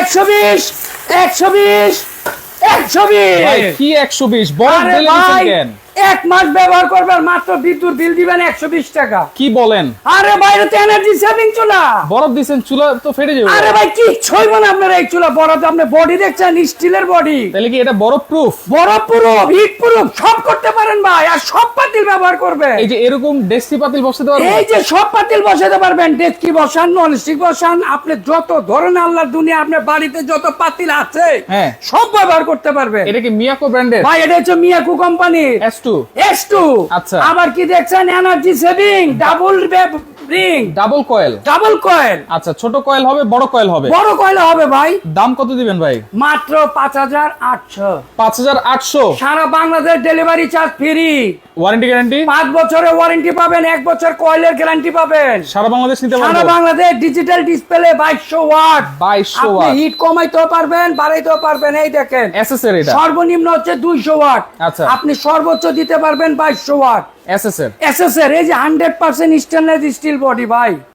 120 120 ভাই 120 কি 120 বড় আরে দিলে ভাই, দিচ্ছেন কেন? এক মাস ব্যবহার করবেন মাত্র বিদ্যুৎ বিল দিবেন 120 টাকা। কি বলেন? আরে বাইরে তো এনার্জি সেভিং চুলা। বরফ দিছেন চুলা তো ফেটে যাবে। আরে ভাই কি ছইব না আপনার এই চুলা বড়, তো আপনি বডি দেখছেন স্টিলের বডি। তাহলে কি এটা বরফ প্রুফ? বরফ প্রুফ, হিট প্রুফ সব করতে পারেন ভাই, আর সব পাতিল ব্যবহার করবেন। এই যে এরকম ডেক্সি পাতিল বসাতে পারবো? এই যে সব পাতিল বসাতে পারবেন, ডেচকি বসান, ননস্টিক বসান, আপনি যত ধরনের আল্লাহর দুনিয়া আপনার বাড়িতে যত পাতিল আছে হ্যাঁ। সব ব্যবহার করতে পারবেন। এটা কি মিয়াকো ব্র্যান্ডের? ভাই এটা হচ্ছে মিয়াকো কোম্পানির S2 S2। আচ্ছা। আবার কি দেখছেন, energy saving, double ring, double coil. Double coil. আচ্ছা, ছোট কয়েল হবে, বড় কয়েল হবে? বড় কয়েল হবে ভাই। দাম কত দিবেন ভাই? মাত্র 5800। 5800। সারা Bangladesh delivery charge free. Warranty guarantee? 5 বছরের ওয়ারেন্টি পাবেন, 1 বছর কয়েলের গ্যারান্টি পাবেন। সারা বাংলাদেশ নিতে সারা পারবো? Bangladesh digital display 2200 watt. 2200 আপনি ওয়াট। হিট কমাইতেও পারবেন, বাড়াইতেও পারবেন। এই দেখেন এসএস এর এটা? সর্বনিম্ন হচ্ছে 200 ওয়াট। আচ্ছা। আপনি সর্বোচ্চ দিতে পারবেন 2200 ওয়াট। এসএস এর? এসএস এর এই যে 100% স্টেনলেস স্টিল বডি ভাই।